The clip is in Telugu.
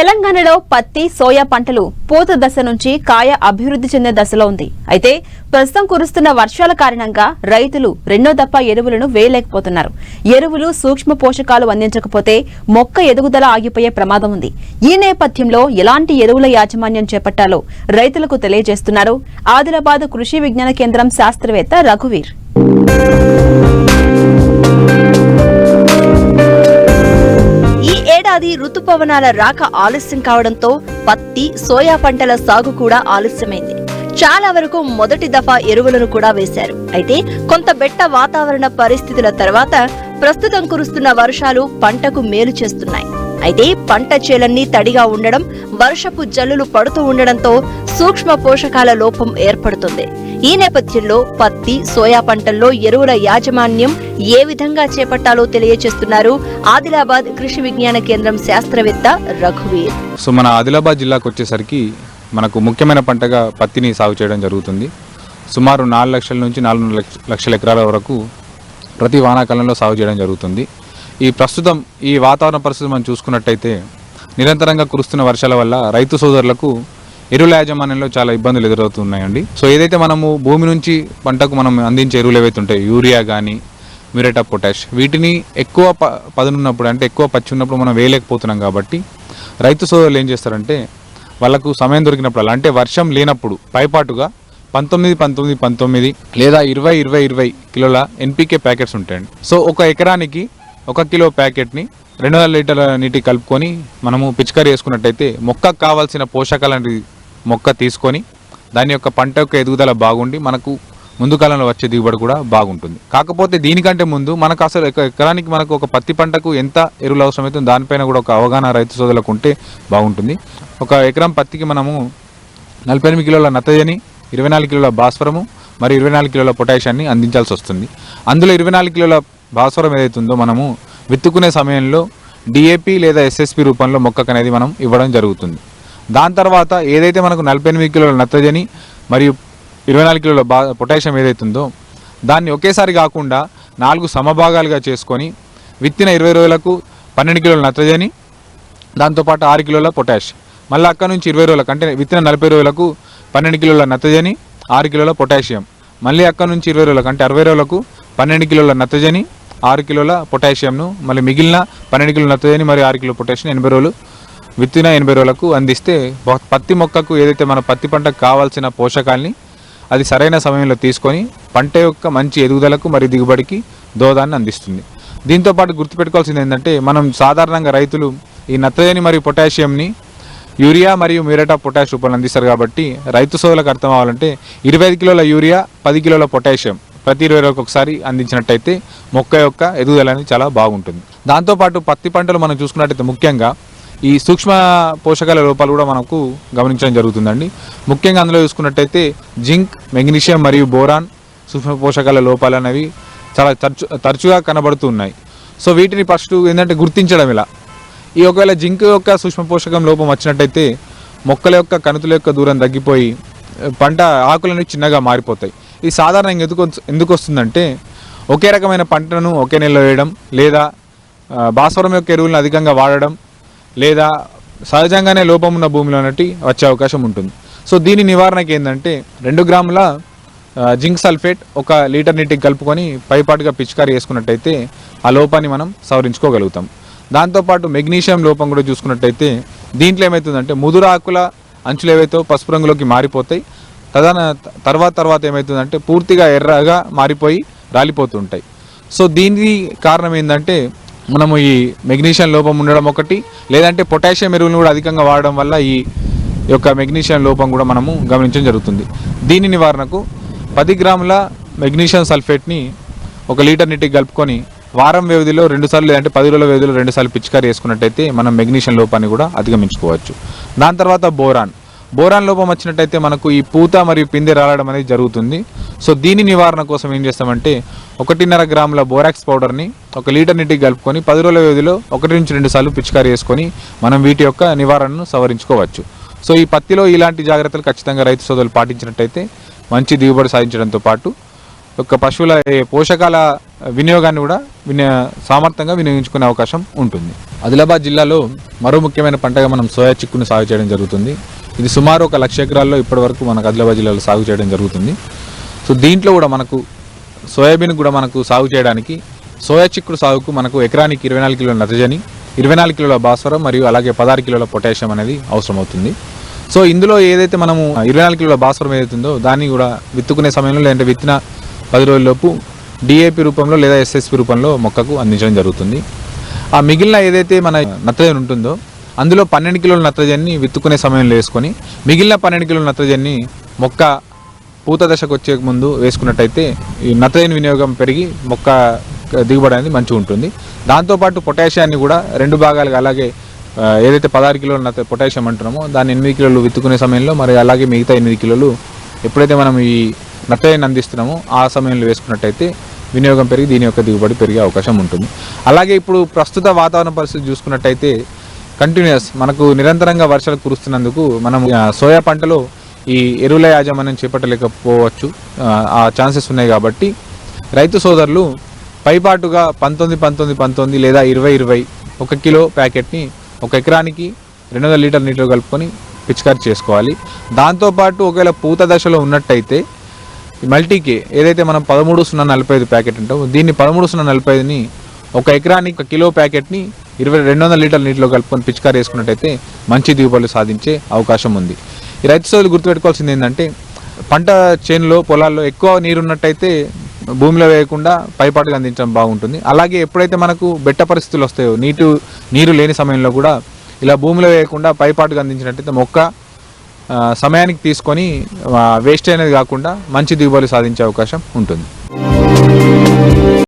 తెలంగాణలో పత్తి సోయా పంటలు పూత దశ నుంచి కాయ అభివృద్ధి చెందే దశలో ఉంది. అయితే ప్రస్తుతం కురుస్తున్న వర్షాల కారణంగా రైతులు రెండో దఫా ఎరువులను వేయలేకపోతున్నారు. ఎరువులు సూక్ష్మ పోషకాలు అందించకపోతే మొక్క ఎదుగుదల ఆగిపోయే ప్రమాదం ఉంది. ఈ నేపథ్యంలో ఎలాంటి ఎరువుల యాజమాన్యం చేపట్టాలో రైతులకు తెలియజేస్తున్నారు ఆదిలాబాద్ కృషి విజ్ఞాన కేంద్రం శాస్త్రవేత్త రఘువీర్. ఏడాది రుతుపవనాల రాక ఆలస్యం కావడంతో పత్తి సోయా పంటల సాగు కూడా ఆలస్యమైంది. చాలా వరకు మొదటి దఫా ఎరువులను కూడా వేశారు. అయితే కొంత బెట్ట వాతావరణ పరిస్థితుల తర్వాత ప్రస్తుతం కురుస్తున్న వర్షాలు పంటకు మేలు చేస్తున్నాయి. అయితే పంట చేలన్నీ తడిగా ఉండడం, వర్షపు జల్లులు పడుతూ ఉండడంతో సూక్ష్మ పోషకాల లోపం ఏర్పడుతుంది. ఈ నేపథ్యంలో పత్తి సోయా పంటల్లో ఎరువుల యాజమాన్యం ఏ విధంగా చేపట్టాలో తెలియజేస్తున్నారు ఆదిలాబాద్ కృషి విజ్ఞాన కేంద్రం శాస్త్రవేత్త రఘువీర్. సో మన ఆదిలాబాద్ జిల్లాకు వచ్చేసరికి మనకు ముఖ్యమైన పంటగా పత్తిని సాగు చేయడం జరుగుతుంది. సుమారు 4 లక్షల నుంచి 4 లక్షల ఎకరాల వరకు ప్రతి వానాకాలంలో సాగు చేయడం జరుగుతుంది. ఈ ప్రస్తుతం ఈ వాతావరణ పరిస్థితి మనం చూసుకున్నట్టయితే నిరంతరంగా కురుస్తున్న వర్షాల వల్ల రైతు సోదరులకు ఎరువుల యాజమాన్యంలో చాలా ఇబ్బందులు ఎదురవుతున్నాయండి. సో ఏదైతే మనము భూమి నుంచి పంటకు మనం అందించే ఎరువులు ఏవైతే ఉంటాయి, యూరియా కానీ మ్యూరేట్ ఆఫ్ పొటాష్, వీటిని ఎక్కువ పదునున్నప్పుడు అంటే ఎక్కువ పచ్చి ఉన్నప్పుడు మనం వేయలేకపోతున్నాం. కాబట్టి రైతు సోదరులు ఏం చేస్తారంటే వాళ్ళకు సమయం దొరికినప్పుడు అంటే వర్షం లేనప్పుడు పైపాటుగా 19-19-19 లేదా 20-20-20 కిలోల ఎన్పీకే ప్యాకెట్స్ ఉంటాయండి. సో ఒక ఎకరానికి 1 కిలో ప్యాకెట్ని 200 లీటర్ల నీటి కలుపుకొని మనము పిచికారీ చేసుకున్నట్టయితే మొక్కకు కావాల్సిన పోషకాలని మొక్క తీసుకొని దాని యొక్క పంట యొక్క ఎదుగుదల బాగుండి మనకు ముందు కాలంలో వచ్చే దిగుబడి కూడా బాగుంటుంది. కాకపోతే దీనికంటే ముందు మనకు అసలు ఎకరానికి మనకు ఒక పత్తి పంటకు ఎంత ఎరువులు అవసరమవుతుంది దానిపైన కూడా ఒక అవగాహన రైతు సోదరులకు ఉంటే బాగుంటుంది. ఒక ఎకరం పత్తికి మనము 48 కిలోల నత్రజని, 24 కిలోల భాస్వరము మరియు 24 కిలోల పొటాషియాన్ని అందించాల్సి వస్తుంది. అందులో 24 కిలోల భాస్వరం ఏదైతుందో మనము విత్తుకునే సమయంలో డిఏపి లేదా ఎస్ఎస్పి రూపంలో మొక్కకు అనేది మనం ఇవ్వడం జరుగుతుంది. దాని తర్వాత ఏదైతే మనకు 48 కిలోల నత్రజని మరియు 24 కిలోల పొటాషియం ఏదైతుందో దాన్ని ఒకేసారి కాకుండా 4 సమభాగాలుగా చేసుకొని విత్తిన 20 రోజులకు 12 కిలోల నత్రజని, దాంతోపాటు 6 కిలోల పొటాష్, మళ్ళీ అక్కడ నుంచి 20 రోజులకు అంటే విత్తిన 40 రోజులకు 12 కిలోల నత్రజని, 6 కిలోల పొటాషియం, మళ్ళీ అక్కడ నుంచి 20 రోజులకు అంటే 60 రోజులకు 12 కిలోల నత్రజని, 6 కిలోల పొటాషియంను, మళ్ళీ మిగిలిన 12 కిలోల నత్రజని మరియు 6 కిలో పొటాషియం 80 రోజులు విత్తిన 80 రోజులకు అందిస్తే పత్తి మొక్కకు ఏదైతే మన పత్తి పంటకు కావాల్సిన పోషకాల్ని అది సరైన సమయంలో తీసుకొని పంట యొక్క మంచి ఎదుగుదలకు మరియు దిగుబడికి దోహదాన్ని అందిస్తుంది. దీంతోపాటు గుర్తుపెట్టుకోవాల్సింది ఏంటంటే మనం సాధారణంగా రైతులు ఈ నత్రజని మరియు పొటాషియంని యూరియా మరియు మ్యూరేట్ ఆఫ్ పొటాష్ రూపంలో అందిస్తారు. కాబట్టి రైతు సోదరులకు అర్థం అవ్వాలంటే 25 కిలోల యూరియా 10 కిలోల పొటాషియం ప్రతి 20 రోజులకు ఒకసారి అందించినట్టయితే మొక్క యొక్క ఎదుగుదల అనేది చాలా బాగుంటుంది. దాంతోపాటు పత్తి పంటలు మనం చూసుకున్నట్టయితే ముఖ్యంగా ఈ సూక్ష్మ పోషకాల లోపాలు కూడా మనకు గమనించడం జరుగుతుందండి. ముఖ్యంగా అందులో చూసుకున్నట్టయితే జింక్, మెగ్నీషియం మరియు బోరాన్ సూక్ష్మ పోషకాల లోపాలు అనేవి చాలా తరచుగా కనబడుతున్నాయి. సో వీటిని ఫస్ట్ ఏంటంటే గుర్తించడం ఇలా. ఈ ఒకవేళ జింక్ యొక్క సూక్ష్మ పోషకం లోపం వచ్చినట్టయితే మొక్కల యొక్క కణుతుల యొక్క దూరం తగ్గిపోయి పంట ఆకులన్నీ చిన్నగా మారిపోతాయి. ఇది సాధారణంగా ఎందుకు వస్తుందంటే ఒకే రకమైన పంటను ఒకే నెలలో వేయడం, లేదా భాస్వరం యొక్క ఎరువులను అధికంగా వాడడం, లేదా సహజంగానే లోపం ఉన్న భూమిలో అన్నట్టు వచ్చే అవకాశం ఉంటుంది. సో దీని నివారణకి ఏంటంటే 2 గ్రాముల జింక్ సల్ఫేట్ 1 లీటర్ నీటికి కలుపుకొని పైపాటుగా పిచికారీ చేసుకున్నట్టయితే ఆ లోపాన్ని మనం సవరించుకోగలుగుతాం. దాంతోపాటు మెగ్నీషియం లోపం కూడా చూసుకున్నట్టయితే దీంట్లో ఏమవుతుందంటే ముదురు ఆకుల అంచులు ఏవైతే పసుపు రంగులోకి మారిపోతాయి, తర్వాత ఏమవుతుందంటే పూర్తిగా ఎర్రగా మారిపోయి రాలిపోతుంటాయి. సో దీనికి కారణం ఏంటంటే మనము ఈ మెగ్నీషియం లోపం ఉండడం ఒకటి, లేదంటే పొటాషియం ఎరువులను కూడా అధికంగా వాడడం వల్ల ఈ యొక్క మెగ్నీషియం లోపం కూడా మనము గమనించడం జరుగుతుంది. దీని నివారణకు 10 గ్రాముల మెగ్నీషియం సల్ఫేట్ని 1 లీటర్ నీటికి కలుపుకొని వారం వ్యవధిలో 2 సార్లు లేదంటే 10 రోజుల వ్యవధిలో 2 సార్లు పిచికారీ చేసుకున్నట్టయితే మనం మెగ్నీషియం లోపాన్ని కూడా అధిగమించుకోవచ్చు. దాని తర్వాత బోరాన్ లోపం వచ్చినట్టయితే మనకు ఈ పూత మరియు పిందె రాలడం అనేది జరుగుతుంది. సో దీని నివారణ కోసం ఏం చేస్తామంటే 1.5 గ్రాముల బోరాక్స్ పౌడర్ని 1 లీటర్ నీటికి కలుపుకొని 10 రోజుల వ్యవధిలో 1 నుంచి 2 సార్లు పిచికారీ చేసుకొని మనం వీటి యొక్క నివారణను సవరించుకోవచ్చు. సో ఈ పత్తిలో ఇలాంటి జాగ్రత్తలు ఖచ్చితంగా రైతు సోదరులు పాటించినట్టయితే మంచి దిగుబడి సాధించడంతో పాటు యొక్క పశువుల పోషకాల వినియోగాన్ని కూడా సామర్థ్యంగా వినియోగించుకునే అవకాశం ఉంటుంది. ఆదిలాబాద్ జిల్లాలో మరో ముఖ్యమైన పంటగా మనం సోయా చిక్కును సాగు చేయడం జరుగుతుంది. ఇది సుమారు 1 లక్ష ఎకరాల్లో ఇప్పటివరకు మనకు ఆదిలాబాద్ జిల్లాలో సాగు చేయడం జరుగుతుంది. సో దీంట్లో కూడా మనకు సోయాబీన్ కూడా మనకు సాగు చేయడానికి సోయా చిక్కుడు సాగుకు మనకు ఎకరానికి 24 కిలోల నత్రజని, 24 కిలోల భాస్వరం మరియు అలాగే 16 కిలోల పొటాషియం అనేది అవసరం అవుతుంది. సో ఇందులో ఏదైతే మనము 24 కిలోల భాస్వరం ఏదైతుందో దాన్ని కూడా విత్తుకునే సమయంలో లేదంటే విత్తిన 10 రోజుల్లోపు డిఏపి రూపంలో లేదా ఎస్ఎస్పి రూపంలో మొక్కకు అందించడం జరుగుతుంది. ఆ మిగిలిన ఏదైతే మన నత్రజని ఉంటుందో అందులో 12 కిలోల నత్రజని విత్తుకునే సమయంలో వేసుకొని మిగిలిన 12 కిలోల నత్రజని మొక్క పూత దశకు వచ్చే ముందు వేసుకున్నట్టయితే ఈ నత్రజని వినియోగం పెరిగి మొక్క దిగుబడి అనేది మంచిగా ఉంటుంది. దాంతోపాటు పొటాషియాన్ని కూడా 2 భాగాలుగా అలాగే ఏదైతే 16 కిలోల పొటాషియం అంటున్నామో దాన్ని 8 కిలోలు విత్తుకునే సమయంలో మరి అలాగే మిగతా 8 కిలోలు ఎప్పుడైతే మనం ఈ నత్రజని అందిస్తున్నామో ఆ సమయంలో వేసుకున్నట్టయితే వినియోగం పెరిగి దీని యొక్క దిగుబడి పెరిగే అవకాశం ఉంటుంది. అలాగే ఇప్పుడు ప్రస్తుత వాతావరణ పరిస్థితి చూసుకున్నట్టయితే కంటిన్యూస్ మనకు నిరంతరంగా వర్షాలు కురుస్తున్నందుకు మనం సోయా పంటలో ఈ ఎరువుల యాజమాన్యం చేపట్టలేకపోవచ్చు, ఆ ఛాన్సెస్ ఉన్నాయి. కాబట్టి రైతు సోదరులు పైపాటుగా 19-19-19 లేదా 20-20 1 కిలో ప్యాకెట్ని 1 ఎకరానికి 200 లీటర్ నీటిలో కలుపుకొని పిచికారీ చేసుకోవాలి. దాంతోపాటు ఒకవేళ పూత దశలో ఉన్నట్టయితే మల్టీకే ఏదైతే మనం 13-045 ప్యాకెట్ ఉంటామో దీన్ని 13-045ని 1 ఎకరానికి 1 కిలో ప్యాకెట్ని 200 లీటర్ నీటిలో కలుపుకొని పిచికారీ వేసుకున్నట్టయితే మంచి దిగుబడులు సాధించే అవకాశం ఉంది. ఈ రైతు సోదరులు గుర్తుపెట్టుకోవాల్సింది ఏంటంటే పంట చేనులో పొలాల్లో ఎక్కువ నీరు ఉన్నట్టయితే భూమిలో వేయకుండా పైపాటుగా అందించడం బాగుంటుంది. అలాగే ఎప్పుడైతే మనకు బెట్ట పరిస్థితులు వస్తాయో నీరు లేని సమయంలో కూడా ఇలా భూమిలో వేయకుండా పైపాటుగా అందించినట్టయితే మొక్క సమయానికి తీసుకొని వేస్ట్ అనేది కాకుండా మంచి దిగుబడి సాధించే అవకాశం ఉంటుంది.